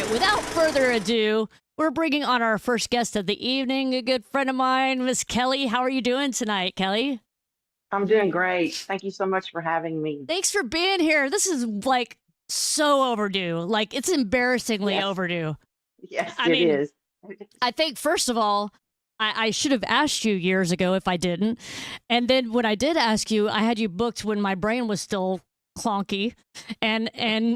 right, without further ado, we're bringing on our first guest of the evening, a good friend of mine, Miss Kelly. How are you doing tonight, Kelly? I'm doing great. Thank you so much for having me. Thanks for being here. This is like so overdue. Like it's embarrassingly Yes, overdue. yes, I it mean, is. I think first of all, I should have asked you years ago if I didn't. And then when I did ask you, I had you booked when my brain was still clonky and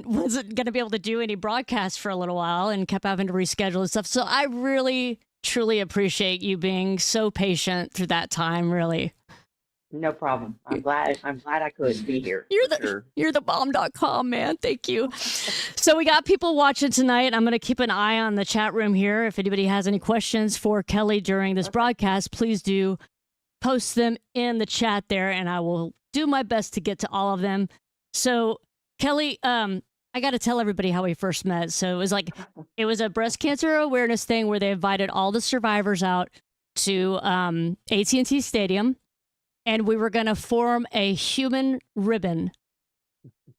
wasn't going to be able to do any broadcasts for a little while and kept having to reschedule and stuff. So I really truly appreciate you being so patient through that time, really. No problem. I'm glad I could be here You're for the sure. you're the bomb.com, man. Thank you. So we got people watching tonight. I'm going to keep an eye on the chat room here. If anybody has any questions for Kelly during this Okay. broadcast, please do post them in the chat there, and I will do my best to get to all of them. So, Kelly, I got to tell everybody how we first met. So it was a breast cancer awareness thing where they invited all the survivors out to AT&T Stadium, and we were going to form a human ribbon.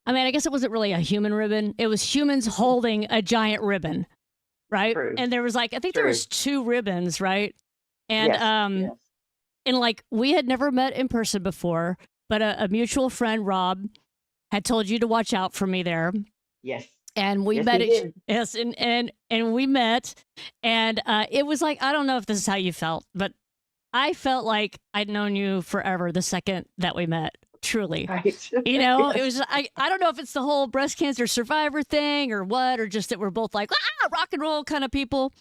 I mean, I guess it wasn't really a human ribbon. It was humans holding a giant ribbon, right? True. And there was like I think there True. was two ribbons, right? And Yes. um Yes. and like we had never met in person before, but a mutual friend, Rob, had told you to watch out for me there. Yes. And we Yes, met he each did. yes, and we met, and it was like I don't know if this is how you felt, but I felt like I'd known you forever the second that we met. Truly, Right. it Yes. was I don't know if it's the whole breast cancer survivor thing or what, or just that we're both like rock and roll kind of people.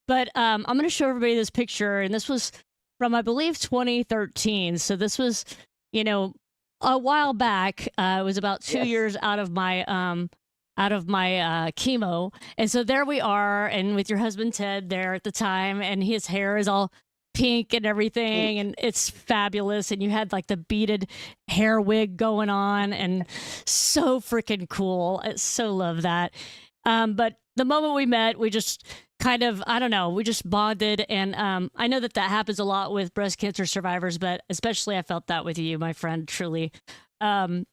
But I'm going to show everybody this picture, and this was from I believe 2013. So this was, you know, a while back. It was about two Yes. years out of my chemo, and so there we are, and with your husband Ted there at the time, and his hair is all pink and everything, Pink. and it's fabulous. And you had like the beaded hair wig going on, and so freaking cool. I so love that. But the moment we met, we just kind of, I don't know, we just bonded. And I know that that happens a lot with breast cancer survivors, but especially I felt that with you, my friend, truly.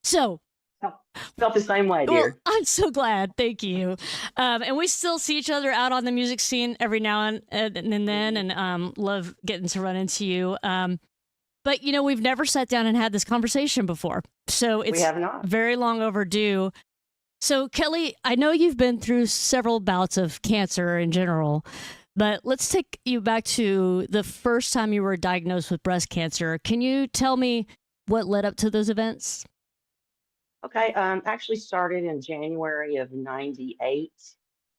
So, Felt felt the same way, well, dear. I'm so glad. Thank you. And we still see each other out on the music scene every now and then, Hmm. and love getting to run into you. But, we've never sat down and had this conversation before. So We it's have not. very long overdue. So, Kelly, I know you've been through several bouts of cancer in general, but let's take you back to the first time you were diagnosed with breast cancer. Can you tell me what led up to those events? Okay. Actually started in January of '98.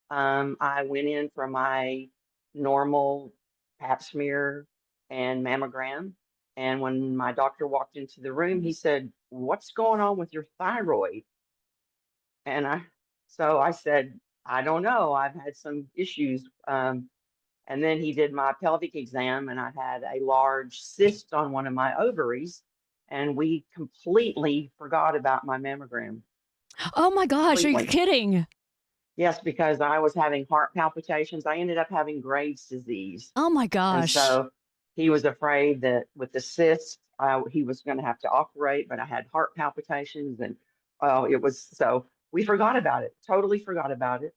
I went in for my normal pap smear and mammogram. And when my doctor walked into the room, he said, "What's going on with your thyroid?" And so I said, "I don't know. I've had some issues." And then he did my pelvic exam, and I had a large cyst on one of my ovaries. And we completely forgot about my mammogram. Oh my gosh, are you Completely. kidding? Yes, because I was having heart palpitations. I ended up having Graves' disease. Oh my And gosh. so he was afraid that with the cyst, he was going to have to operate, but I had heart palpitations. And oh, it was so we forgot about it, totally forgot about it,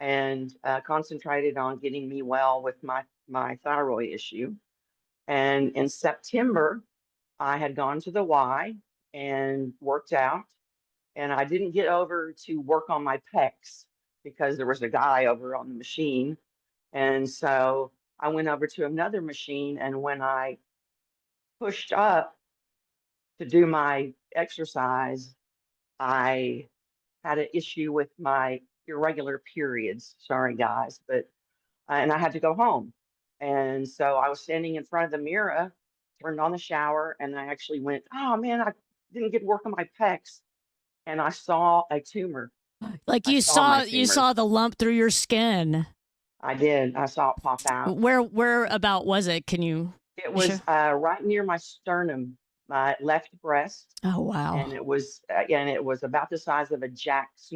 and concentrated on getting me well with my thyroid issue. And in September, I had gone to the Y and worked out, and I didn't get over to work on my pecs because there was a guy over on the machine. And so I went over to another machine, and when I pushed up to do my exercise, I had an issue with my irregular periods. Sorry, guys, but and I had to go home. And so I was standing in front of the mirror, turned on the shower, and I actually went, "Oh man, I didn't get to work on my pecs." And I saw a tumor. Like I saw my you tumor. saw the lump through your skin. I did. I saw it pop out. Where about was it? Can you It show? was right near my sternum, my left breast, Oh wow. and it was about the size of a jack's,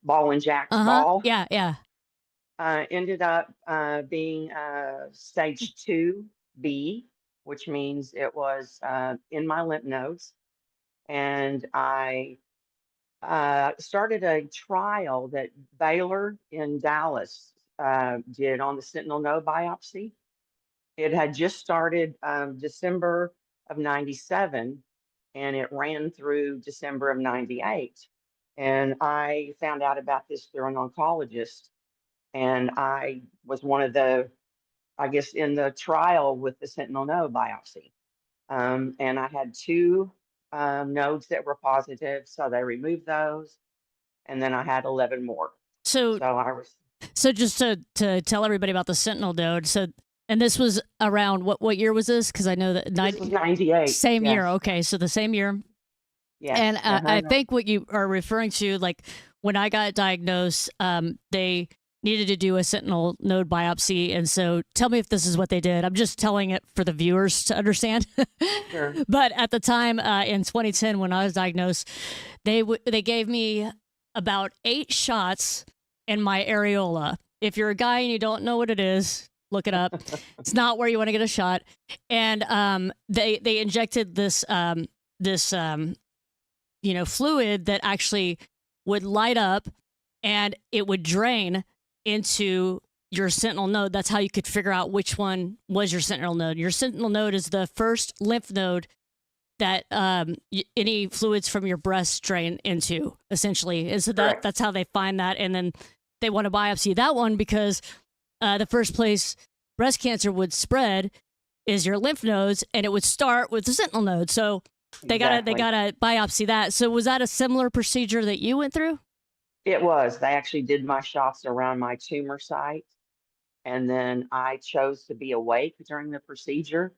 ball and jack's Uh-huh. ball. Yeah, yeah. Ended up being stage 2B, which means it was in my lymph nodes, and I started a trial that Baylor in Dallas did on the sentinel node biopsy. It had just started December of 97 and it ran through December of 98. And I found out about this through an oncologist. And I was one of the, I guess, in the trial with the sentinel node biopsy. And I had two nodes that were positive. So they removed those. And then I had 11 more. So So I was, so just to tell everybody about the sentinel node. So and this was around what year was this? Because I know that this was 98. same year. Yes. Okay, so the same year. And Yes. I think what you are referring to, like when I got diagnosed, they needed to do a sentinel node biopsy. And so tell me if this is what they did. I'm just telling it for the viewers to understand. Sure. But at the time in 2010, when I was diagnosed, they gave me about 8 shots in my areola. If you're a guy and you don't know what it is, look it up. It's not where you want to get a shot. And they injected this fluid that actually would light up and it would drain into your sentinel node. That's how you could figure out which one was your sentinel node. Your sentinel node is the first lymph node that any fluids from your breast drain into, essentially. And so that's how they find that. And then they want to biopsy that one because the first place breast cancer would spread is your lymph nodes, and it would start with the sentinel node. So they gotta biopsy that. So was that a similar procedure that you went through? It was. They actually did my shots around my tumor site. And then I chose to be awake during the procedure.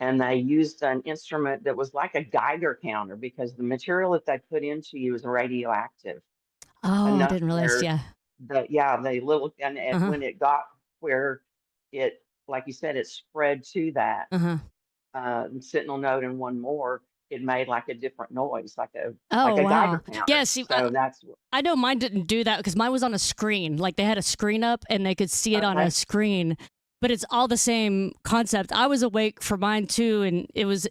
And they used an instrument that was like a Geiger counter because the material that they put into you is radioactive Oh, I enough didn't realize. where Yeah. they little, and Uh huh. when it got where it, like you said, it spread to that Uh huh. sentinel node and one more, it made like a different noise, like Oh a Geiger wow. Yeah. counter. See, So that's I know mine didn't do that because mine was on a screen. Like they had a screen up and they could see it on a okay. screen, but it's all the same concept. I was awake for mine too, and it was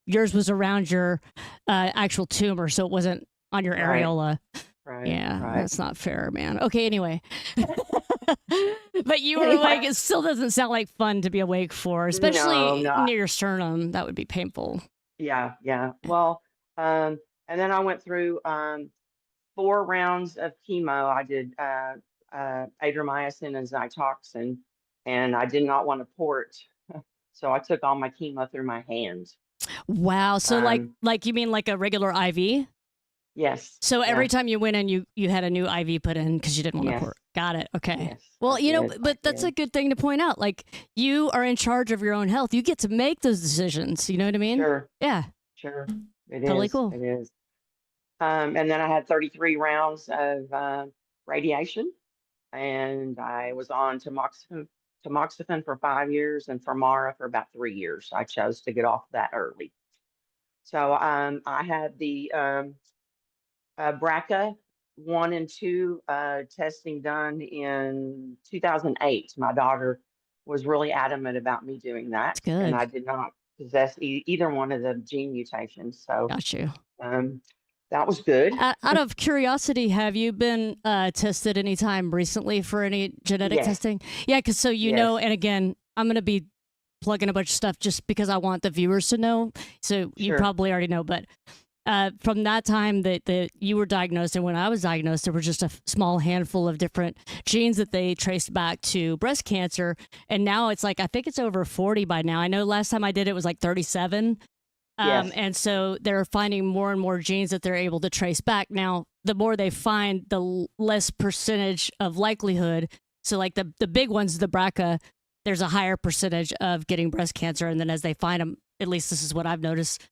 yours was around your actual tumor, so it wasn't on your Right, areola. right, Yeah, right. that's not fair, man. Okay, anyway. But you were awake. Anyway, It still doesn't sound like fun to be awake for, no, especially no. near your sternum. That would be painful. Yeah, yeah. Well, and then I went through 4 rounds of chemo. I did adriamycin and Zytoxin, and I did not want to port, so I took all my chemo through my hand. Wow. So Um, like you mean like a regular IV? yes, So every yes, time you went in, you had a new IV put in because you didn't want to yes, port. Got it. Okay. yes. I Well, did, I but that's a did. good thing to point out. Like you are in charge of your own health. You get to make those decisions. You know what I mean? Sure, Yeah. sure. It Totally is, cool. it is. And then I had 33 rounds of radiation, and I was on tamoxifen for 5 years and Fermara for about 3 years. I chose to get off that early. So I had the BRCA 1 and 2 testing done in 2008. My daughter was really adamant about me doing that, It's and I good. did not possess either one of the gene mutations. So Got you. um, that was good. Out of curiosity, have you been tested anytime recently for any genetic Yes, testing? Yeah, because so yes, and again, I'm going to be plugging a bunch of stuff just because I want the viewers to know. So you sure. probably already know, but from that time that you were diagnosed and when I was diagnosed, there were just a small handful of different genes that they traced back to breast cancer. And now it's like, I think it's over 40 by now. I know last time I did it was like 37. Yes, And so they're finding more and more genes that they're able to trace back. Now, the more they find, the less percentage of likelihood. So, like the big ones, the BRCA, there's a higher percentage of getting breast cancer. And then as they find them, at least this is what I've noticed,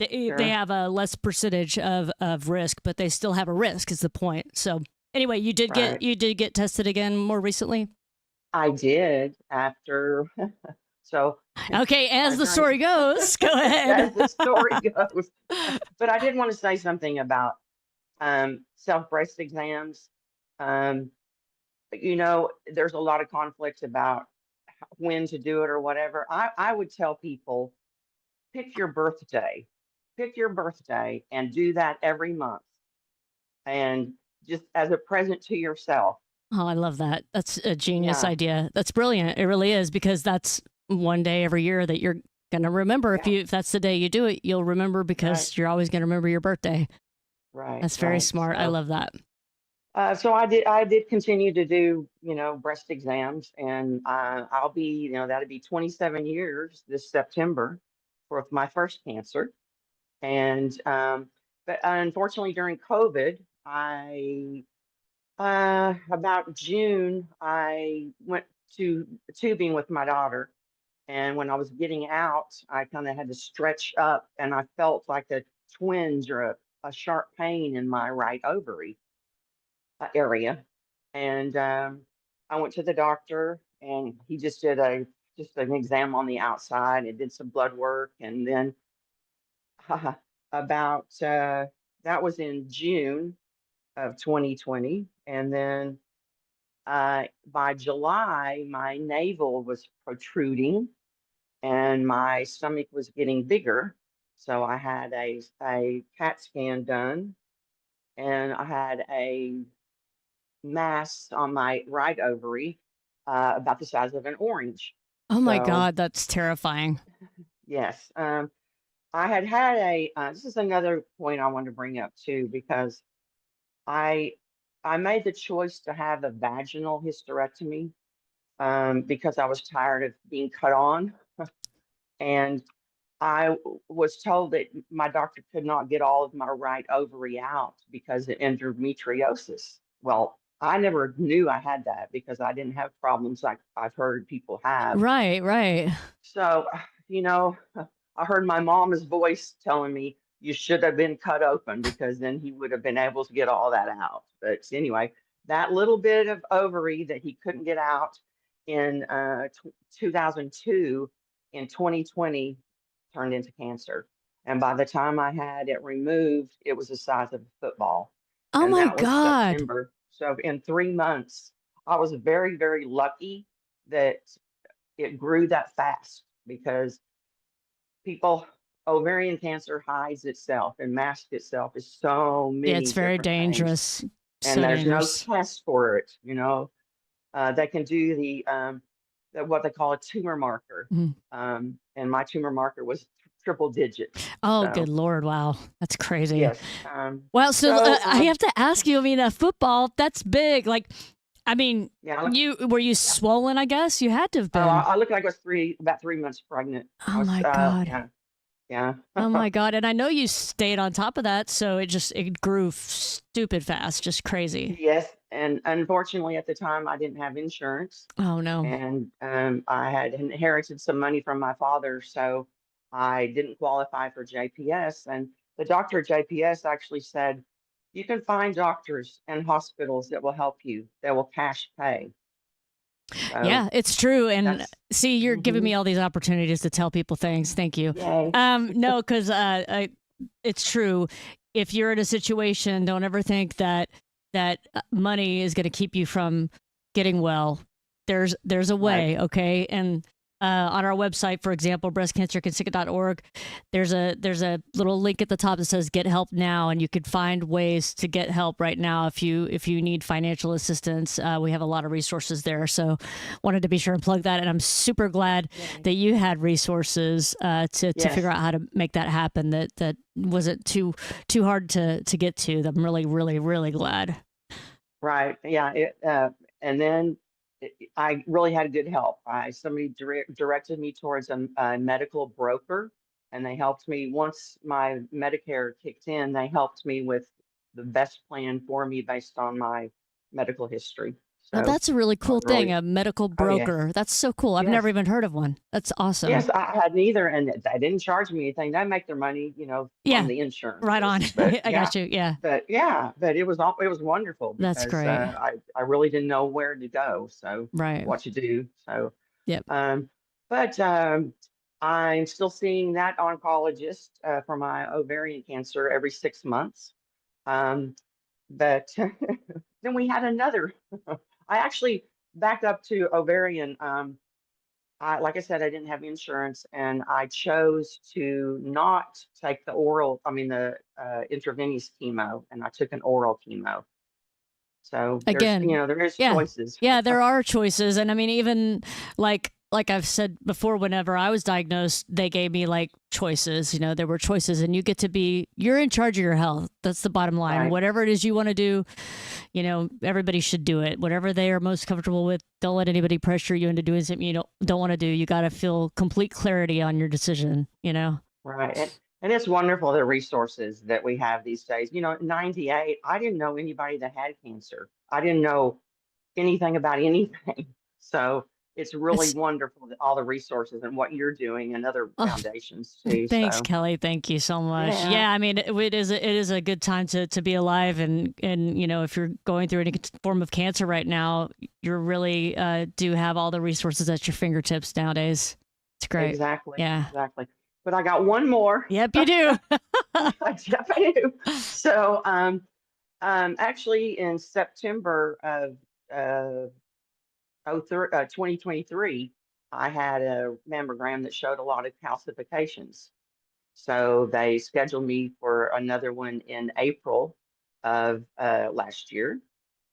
they sure. have a less percentage of risk, but they still have a risk. Is the point? So, anyway, Right. you did get tested again more recently. I did after, so Okay, as I the turned, story goes, go ahead. as the story goes. But I did want to say something about self breast exams. Um, there's a lot of conflict about when to do it or whatever. I would tell people pick your birthday, pick your birthday and do that every month. and just as a present to yourself. Oh, I love that. That's a genius Yeah, idea. That's brilliant. It really is because that's one day every year that you're going to remember. yeah, If that's the day you do it, you'll remember right, because you're always going to remember your birthday. right, That's very right. smart. I love that. So I did continue to do, breast exams, and I'll be, that'll be 27 years this September for my first cancer. And but unfortunately during COVID, about June, I went to tubing with my daughter. And when I was getting out, I kind of had to stretch up, and I felt like a twinge or a sharp pain in my right ovary area. And I went to the doctor, and he just an exam on the outside and did some blood work. And then about that was in June of 2020, and then by July, my navel was protruding and my stomach was getting bigger. So I had a CAT scan done, and I had a mass on my right ovary about the size of an orange. Oh my So, God, that's terrifying. yes, I had this is another point I want to bring up too, because I I made the choice to have a vaginal hysterectomy because I was tired of being cut on. And was told that my doctor could not get all of my right ovary out because of endometriosis. Well, I never knew I had that because I didn't have problems like I've heard people have. Right, right. So, you know, I heard my mom's voice telling me you should have been cut open because then he would have been able to get all that out. But anyway, that little bit of ovary that he couldn't get out in 2002, in 2020 turned into cancer. And by the time I had it removed, it was the size of a football. Oh And my that was God. September. So in 3 months, I was very, very lucky that it grew that fast because people, ovarian cancer hides itself and masks itself as so Yeah, it's many very different things. dangerous. And So there's no dangerous. test for it, that can do what they call a tumor marker. Mhm. And my tumor marker was triple digits. Oh, good So Lord. Wow. That's crazy. yes. Well, so So I have to ask you, I mean, football, that's big. Like, I mean, yeah, were you yeah. swollen, I guess? You had to have Oh, been. I looked like I was about 3 months pregnant. I Oh was, my God. yeah, yeah. Oh my God. And I know you stayed on top of that. So it grew stupid fast, just crazy. Yes, and unfortunately at the time I didn't have insurance, Oh no. and I had inherited some money from my father, so I didn't qualify for JPS. And the doctor at JPS actually said, "You can find doctors and hospitals that will help you, that will cash pay." So Yeah, it's true. And that's see, you're giving hmm me all these opportunities to tell people things. Thank you. yay. No, because it's true. If you're in a situation, don't ever think that money is going to keep you from getting well. There's a Right. way, okay? And on our website, for example, breastcancerconsicket.org, there's a little link at the top that says "Get Help Now," and you could find ways to get help right now if you need financial assistance. We have a lot of resources there, so wanted to be sure and plug that. And I'm super glad Yay. that you had resources to figure Yes. out how to make that happen. That wasn't too hard to get to. I'm really really really glad. Right. Yeah. And then I really had good help. Somebody directed me towards a medical broker, and they helped me once my Medicare kicked in. They helped me with the best plan for me based on my medical history. Now So that's a really I cool was thing, really, a medical oh yes, broker. That's so cool. I've never yes. even heard of one. That's awesome. Yes, I had neither, and they didn't charge me anything. They make their money, on Yeah, the right on. insurances. But I got you. Yeah, but it was wonderful that's because great. I really didn't know where to go, so Right. what to do. So, Yep. um, but I'm still seeing that oncologist for my ovarian cancer every 6 months. Um, but then we had another. I actually back up to ovarian. like I said, I didn't have insurance, and I chose to not take the oral, I mean, the intravenous chemo, and I took an oral chemo. So there's, Again, there is yeah. choices. Yeah, there are choices. And I mean, even like I've said before, whenever I was diagnosed, they gave me like choices. There were choices, and you're in charge of your health. That's the bottom line. Right. Whatever it is you want to do, everybody should do it. Whatever they are most comfortable with. Don't let anybody pressure you into doing something you don't want to do. You got to feel complete clarity on your decision. Right. And it's wonderful the resources that we have these days. In 98, I didn't know anybody that had cancer. I didn't know anything about anything. So it's really It's wonderful that all the resources and what you're doing and other oh, foundations too. thanks, So Kelly. Thank you so much. yeah, Yeah, I mean, it is a good time to be alive, and if you're going through any form of cancer right now, you really do have all the resources at your fingertips nowadays. It's great. exactly, Yeah. exactly. But I got one more. Yep, you do. I do. So actually in September of 2023, I had a mammogram that showed a lot of calcifications. So they scheduled me for another one in April of last year,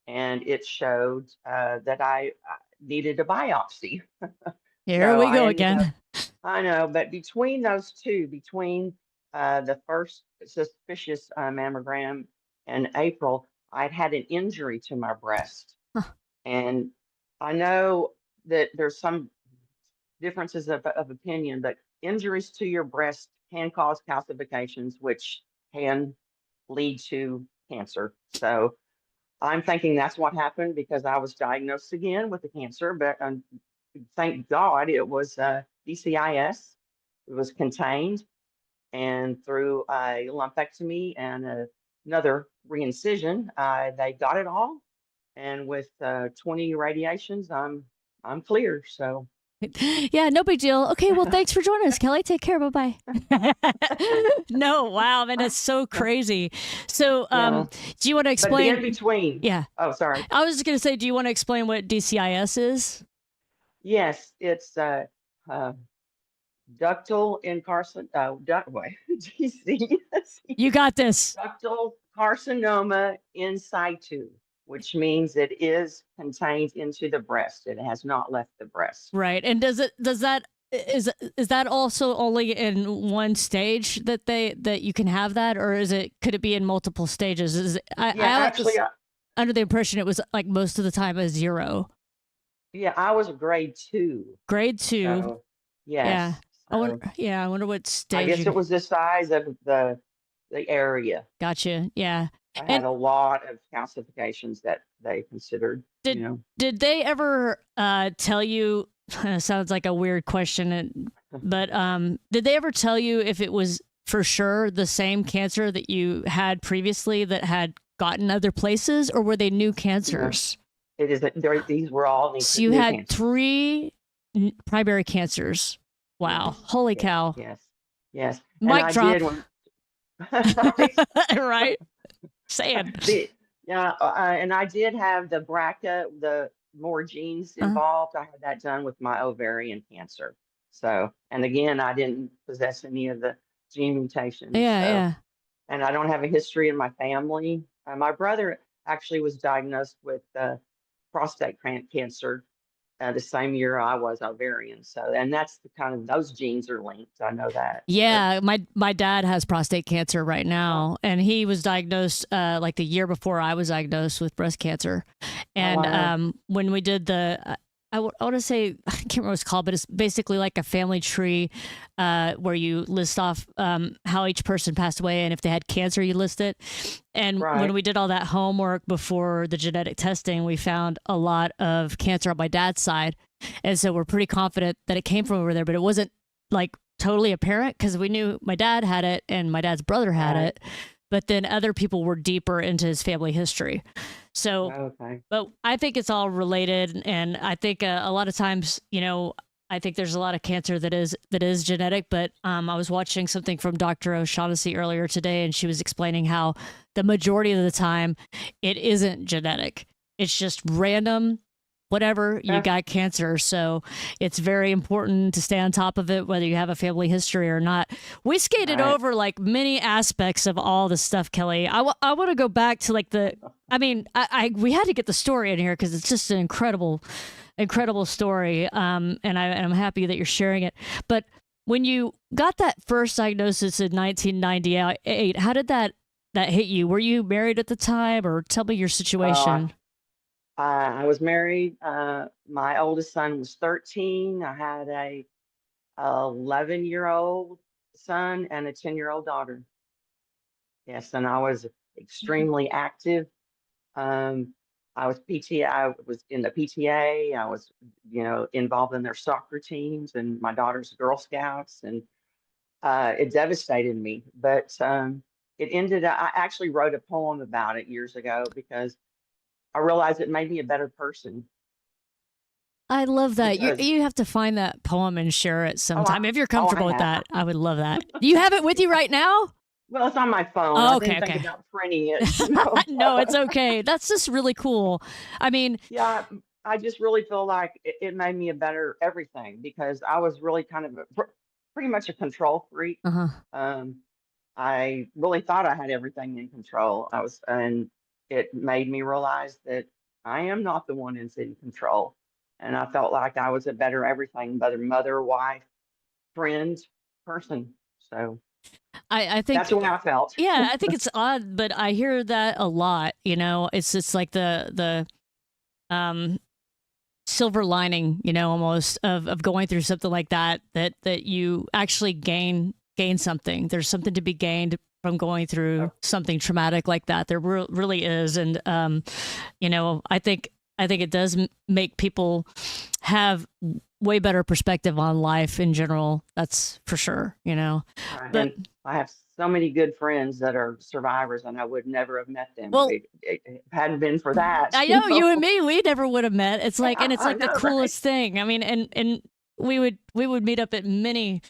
and it showed that I needed a biopsy. Here So we I go ended up, again. I know, but between those two, between the first suspicious mammogram and April, I'd had an injury to my breast. Huh. And I know that there's some differences of opinion, but injuries to your breast can cause calcifications, which can lead to cancer. So I'm thinking that's what happened because I was diagnosed again with the cancer, but thank God it was DCIS. It was contained, and through a lumpectomy and another reincision, they got it all. And with 20 radiations, I'm clear. So Yeah, no big deal. Okay, well, thanks for joining us, Kelly. Take care. Bye bye. No, wow, man, it's so crazy. So, yeah, do you want to but the in explain? between. Yeah, Oh, sorry. I was just gonna say, do you want to explain what DCIS is? Yes, it's uh, ductal incarcin. Wait, DC. You got this. Ductal carcinoma in situ, which means it is contained into the breast. It has not left the breast. Right. And is that also only in one stage that you can have that, or could it be in multiple stages? Yeah, I actually, was under the impression it was like most of the time a zero. yeah, I was a grade two. Grade two. So Yeah. yes. So I wonder what I stage guess it you was the size of the area. gotcha. Yeah. I had And a lot of calcifications that they considered, did did they ever tell you sounds like a weird question but did they ever tell you if it was for sure the same cancer that you had previously that had gotten other places, or were they new No, cancers? it is. These were all So you new had cancers. three primary cancers. Wow. Yes, Holy yes, cow. yes, yes. And Mic I drop. did when right, Right? Saying. the yeah, and I did have the BRCA, the more genes Uh, involved. I had that done with my ovarian cancer. So, and again, I didn't possess any of the gene mutations. yeah, So, yeah. and I don't have a history in my family. My brother actually was diagnosed with prostate cancer the same year I was ovarian. So, and that's the kind of those genes are linked. I know that. But Yeah, my dad has prostate cancer right oh, now, and he was diagnosed like the year before I was diagnosed with breast cancer. oh And wow, when we did I want to say I can't remember what it's called, but it's basically like a family tree where you list off how each person passed away, and if they had cancer, you list it. And when right, we did all that homework before the genetic testing, we found a lot of cancer on my dad's side, and so we're pretty confident that it came from over there, but it wasn't like totally apparent because we knew my dad had it and my dad's brother had right, it, but then other people were deeper into his family history. So, okay, but I think it's all related, and I think a lot of times, I think there's a lot of cancer that is genetic. But I was watching something from Dr. O'Shaughnessy earlier today, and she was explaining how the majority of the time it isn't genetic; it's just random whatever, you Yeah, got cancer. So it's very important to stay on top of it, whether you have a family history or not. We skated right. over like many aspects of all the stuff, Kelly. I want to go back to like I mean, we had to get the story in here because it's just an incredible story. And I'm happy that you're sharing it. But when you got that first diagnosis in 1998, how did that hit you? Were you married at the time, or tell me your Uh, situation? I was married. My oldest son was 13. I had a 11-year-old son and a 10-year-old daughter. Yes, and I was extremely active. Um, I was PTA. I was in the PTA. I was, involved in their soccer teams and my daughter's Girl Scouts, and it devastated me. But it ended. I actually wrote a poem about it years ago because I realized it made me a better person. I love that. Because You have to find that poem and share it oh, sometime if you're comfortable with I that. I would love that. Do you have it with you right now? well, it's on my phone. I Oh, didn't okay, think okay. about printing it. No, it's okay. That's just really cool. I mean, Yeah, I just really feel like it made me a better everything because I was really kind of pretty much a control freak. uh-huh. Um, I really thought I had everything in control. And it made me realize that I am not the one in control. And I felt like I was a better everything, better mother, wife, friend, person. So I that's think the way I felt. yeah, I think it's odd, but I hear that a lot, you know. It's just like the silver lining, you know, almost of going through something like that you actually gain something. There's something to be gained from going through something traumatic like that. There really is, and you know, I think it does make people have way better perspective on life in general. That's for sure, you know. Right. But And I have so many good friends that are survivors, and I would never have met them if well, it hadn't been for that, I you know you and know. me, we never would have met. It's like, and Yeah, it's I like the know, right? coolest thing. I mean, and we would meet up at many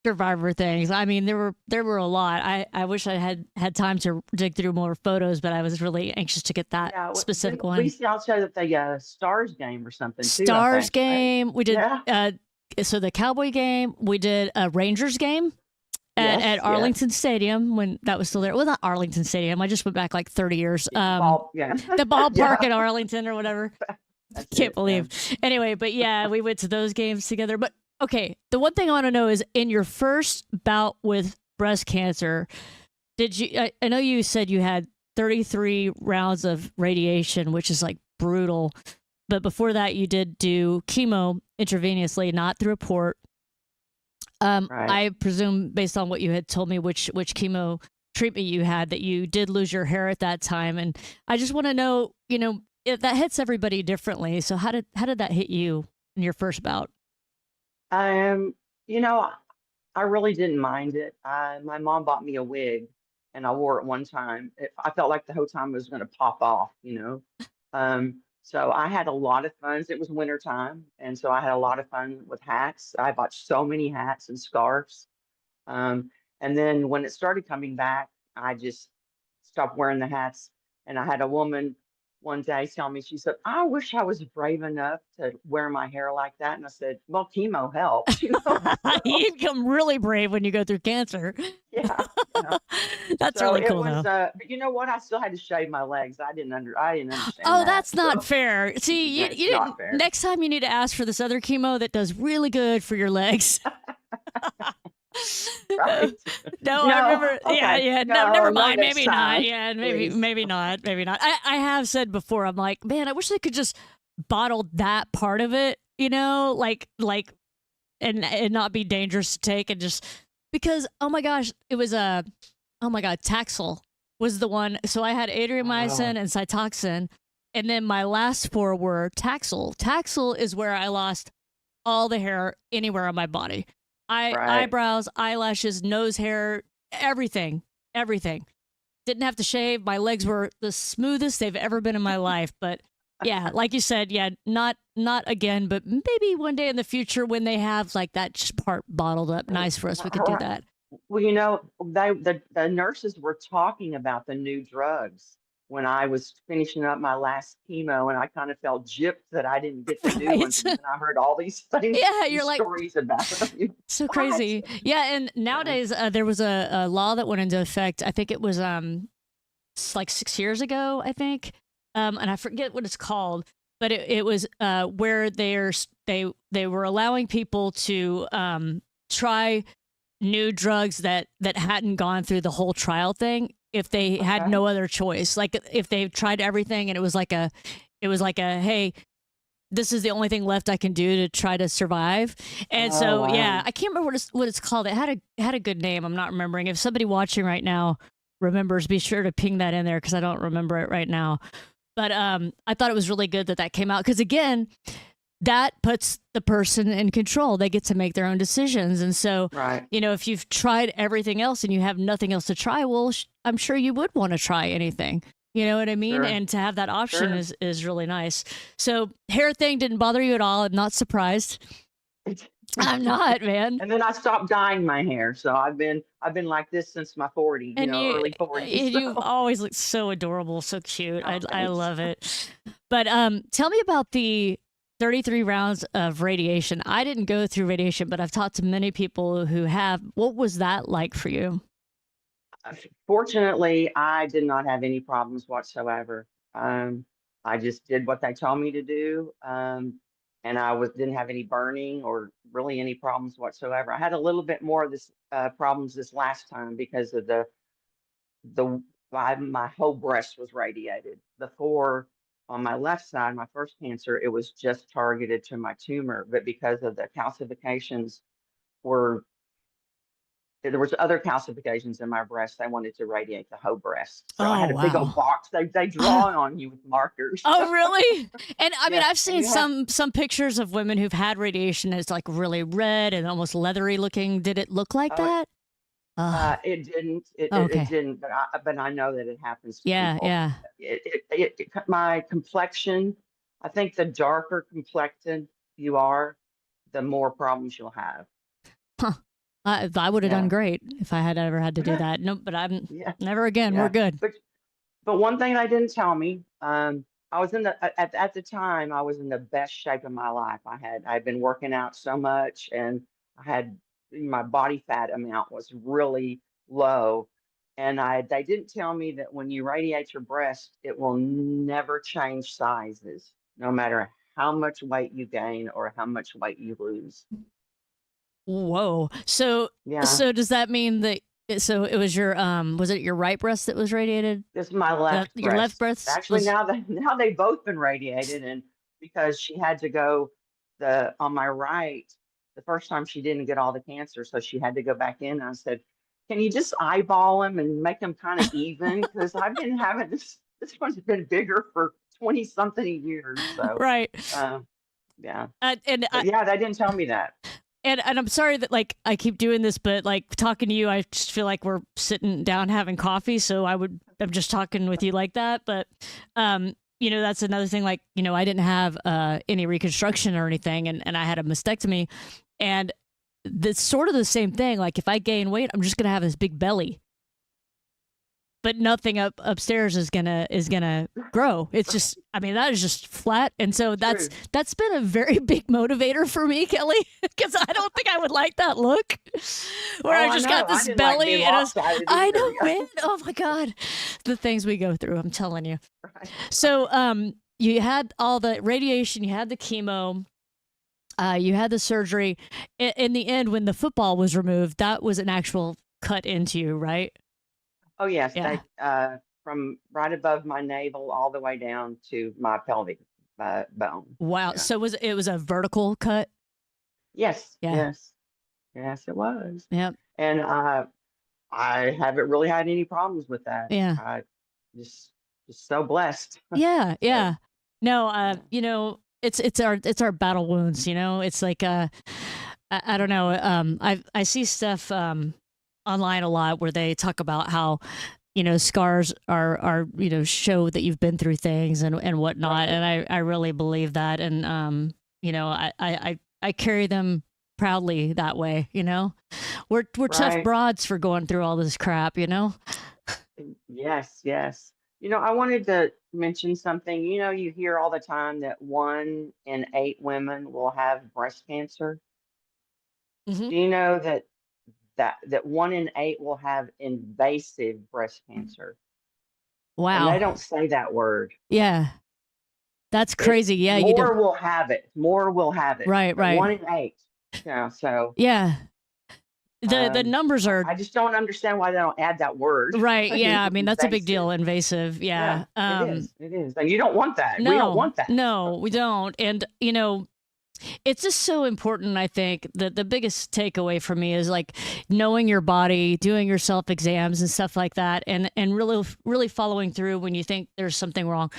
survivor things. I mean, there were a lot. I wish I had time to dig through more photos, but I was really anxious to get that Yeah, specific we one. used to also at the Stars game or something too, I Stars think, right? game. We did Yeah. so the Cowboy game. We did a Rangers game at Yes, yes. Arlington Stadium when that was still there. Well, not Arlington Stadium. I just went back like 30 years. Ball, yeah. The ballpark Yeah, in Arlington or whatever. that's Can't it. Yeah. believe. Anyway, but yeah, we went to those games together. But okay, the one thing I want to know is in your first bout with breast cancer, did you? I know you said you had 33 rounds of radiation, which is like brutal. But before that, you did do chemo intravenously, not through a port. Right. I presume, based on what you had told me, which chemo treatment you had, that you did lose your hair at that time, and I just want to know, you know, that hits everybody differently. So how did that hit you in your first bout? Um, you know, I really didn't mind it. My mom bought me a wig, and I wore it one time. I felt like the whole time it was going to pop off, you know. So I had a lot of fun. It was winter time, and so I had a lot of fun with hats. I bought so many hats and scarves. Um, and then when it started coming back, I just stopped wearing the hats. And I had a woman one day tell me, she said, I wish I was brave enough to wear my hair like that. And I said, well, chemo helps, you know? So, You become really brave when you go through cancer. yeah, yeah. That's So really it cool, was, though. But you know what? I still had to shave my legs. I didn't understand Oh, that. that's not So fair. See, you, no, you it's not didn't. fair. Next time, you need to ask for this other chemo that does really good for your legs. Right. No, I No, remember. Yeah, okay. yeah. No, No, never not mind. next Maybe not. time, Yeah, please. maybe not. I have said before. I'm like, man, I wish I could just bottle that part of it. You know, like, and not be dangerous to take, and just because. Oh my gosh, it was a. Oh my god, Taxol was the one. So I had adriamycin Oh, and Cytoxin, and then my last four were Taxol. Taxol is where I lost all the hair anywhere on my body. right. Eyebrows, eyelashes, nose hair, everything, everything. Didn't have to shave. My legs were the smoothest they've ever been in my life. But yeah, like you said, yeah, not again, but maybe one day in the future when they have like that just part bottled up nice for us, we could do that. Well, the nurses were talking about the new drugs. when I was finishing up my last chemo, and I kind of felt gypped that I didn't get the new ones. Right. And then I heard all these things, Yeah, these you're like, stories about them. so What? crazy. Yeah, and Yeah. nowadays there was a law that went into effect. I think it was like 6 years ago. I think, and I forget what it's called, but it was where they were allowing people to try new drugs that hadn't gone through the whole trial thing if they had Okay. no other choice. Like if they tried everything and it was like a hey, this is the only thing left I can do to try to survive. And Oh, so yeah, wow. I can't remember what it's called. It had a good name. I'm not remembering. If somebody watching right now remembers, be sure to ping that in there because I don't remember it right now. But I thought it was really good that came out because again, that puts the person in control. They get to make their own decisions. And so, Right. if you've tried everything else and you have nothing else to try, well, I'm sure you would want to try anything. You know what I mean? Sure. And to have that option Sure. is really nice. So, hair thing didn't bother you at all. I'm not surprised. I'm not, man. And then I stopped dyeing my hair. So I've been like this since my 40s, And early 40s. you've So always looked so adorable, so cute. I oh, I thanks. love it. But tell me about the 33 rounds of radiation. I didn't go through radiation, but I've talked to many people who have. What was that like for you? Fortunately, I did not have any problems whatsoever. I just did what they told me to do, and didn't have any burning or really any problems whatsoever. I had a little bit more of this problems this last time because of my whole breast was radiated. The four on my left side, my first cancer, it was just targeted to my tumor, but because of the calcifications were there was other calcifications in my breast. They wanted to radiate the whole breast. So I Oh had a big old wow. box. They draw on you with markers. Oh really? And I mean, Yeah. I've And seen you have some pictures of women who've had radiation that's like really red and almost leathery looking. Did it look like oh, that? Oh, it didn't. It okay. didn't, but I know that it happens to Yeah, people. yeah. My complexion, I think the darker complected you are, the more problems you'll have. Huh. I would have done Yeah. great if I had ever had to do that. Nope, but I'm Yeah. never again. We're Yeah. good. But one thing they didn't tell me, I was in at the time I was in the best shape of my life. I'd been working out so much, and I had my body fat amount was really low. And they didn't tell me that when you radiate your breast, it will never change sizes, no matter how much weight you gain or how much weight you lose. Whoa. So Yeah, so does that mean that so it was your was it your right breast that was radiated? this is my left Your left breast. breast Actually, was now they've both been radiated, and because she had to go the on my right, the first time she didn't get all the cancer, so she had to go back in. I said, "Can you just eyeball them and make them kind of even? Because I've been having this. This one's been bigger for 20 something years." So, right. um, yeah, And but yeah, they didn't tell me that. and I'm sorry that like I keep doing this, but like talking to you, I just feel like we're sitting down having coffee. So I'm just talking with you like that. But that's another thing. Like, I didn't have any reconstruction or anything, and I had a mastectomy, and it's sort of the same thing. Like if I gain weight, I'm just gonna have this big belly, but nothing upstairs is gonna grow. It's just, I mean, that is just flat, and so that's True. that's been a very big motivator for me, Kelly, because I don't think I would like that look, where Oh, I I just know. got I this didn't like being belly, lopsided I either. know, Yeah, man. Oh my god, the things we go through. I'm telling you. right. So, you had all the radiation, you had the chemo, you had the surgery. In the end, when the football was removed, that was an actual cut into you, right? Oh, yes, Yeah. from right above my navel all the way down to my pelvic bone. Wow. Yeah. So it was a vertical cut? Yes, Yeah. yes, yes, it was. Yep. And I haven't really had any problems with that. Yeah. I just just so blessed. Yeah. So, Yeah. No, yeah, it's our battle wounds, It's like I don't know, I see stuff online a lot where they talk about how scars are show that you've been through things and whatnot, right, and I really believe that, and I carry them proudly that way. We're tough right. broads for going through all this crap. Yes, yes. I wanted to mention something. You hear all the time that 1 in 8 women will have breast cancer. Hmm. Do you know that 1 in 8 will have invasive breast cancer? And they Wow. don't say that word. Yeah. That's It's crazy. Yeah, you do. more will have it. More will have it. Right, But right. 1 in 8. Yeah. So Yeah. The numbers are I just don't understand why they don't add that word. right. Yeah. I mean, that's a big deal. Invasive. Invasive. Yeah, Yeah. it is. It is. And you don't want that. We don't No, want that. no, we don't. And it's just so important. I think that the biggest takeaway for me is like knowing your body, doing your self exams and stuff like that, and really following through when you think there's something wrong.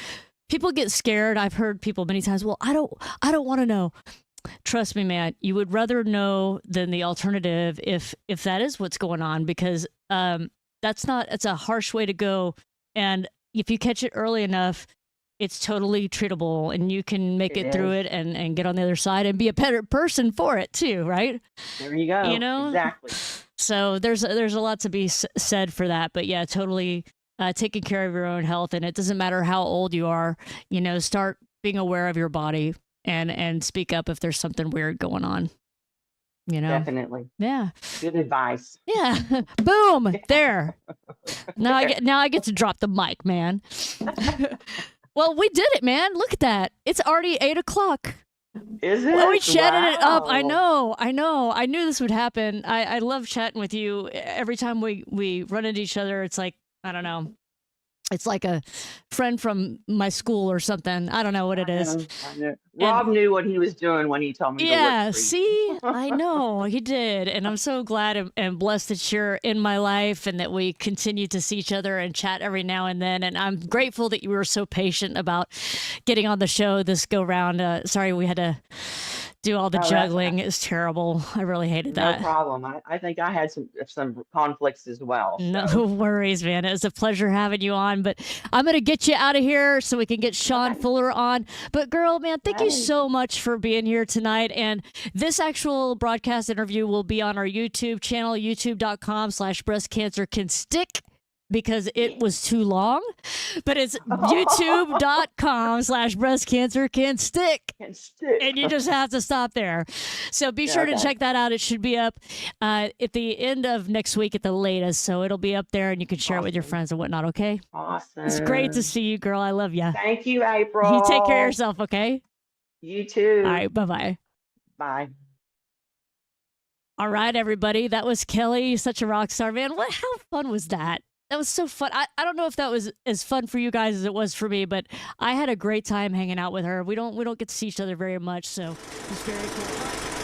People get scared. I've heard people many times. Well, I don't want to know. Trust me, man. You would rather know than the alternative if that is what's going on, because it's a harsh way to go. And if you catch it early enough, it's totally treatable and you can make It it through is. it and get on the other side and be a better person for it too, right? There you You go. know? Exactly. So there's a lot to be said for that. But yeah, totally taking care of your own health. And it doesn't matter how old you are, start being aware of your body and speak up if there's something weird going on, you know? Definitely. Yeah. Good advice. Yeah. Boom. Yeah. There. There. Now I get to drop the mic, man. Well, we did it, man. Look at that. It's already 8 o'clock. Is Well, we it? chatted it up. I Wow. know. I know. I knew this would happen. I love chatting with you. Every time we run into each other, it's like, I don't know. It's like a friend from my school or something. I don't know what it I is. know. I know. And Rob knew what he was doing when he told me to look yeah, for you. see, I know he did. And I'm so glad and blessed that you're in my life and that we continue to see each other and chat every now and then. And I'm grateful that you were so patient about getting on the show this go round. Sorry, we had to do all the Oh, juggling. It's terrible. I really hated no that. problem. I think I had some conflicts as well. No So worries, man. It was a pleasure having you on, but I'm going to get you out of here so we can get Sean okay. Fuller on. But girl, man, thank you Hey. so much for being here tonight. And this actual broadcast interview will be on our YouTube channel, youtube.com/breast cancer can stick, because it was too long, but it's youtube.com/breast cancer can stick. Can stick. And you just have to stop there. So be Yeah, sure to okay. check that out. It should be up at the end of next week at the latest. So it'll be up there and you can share it with your Awesome. friends and whatnot, okay? It's great to Awesome. see you, girl. I love you. Thank you, You take care of April. yourself, okay? You All too. right, bye bye. Bye. All right, everybody. That was Kelli, such a rock star, man. How fun was that? That was so fun. I don't know if that was as fun for you guys as it was for me, but I had a great time hanging out with her. We don't get to see each other very much, so it was very cool.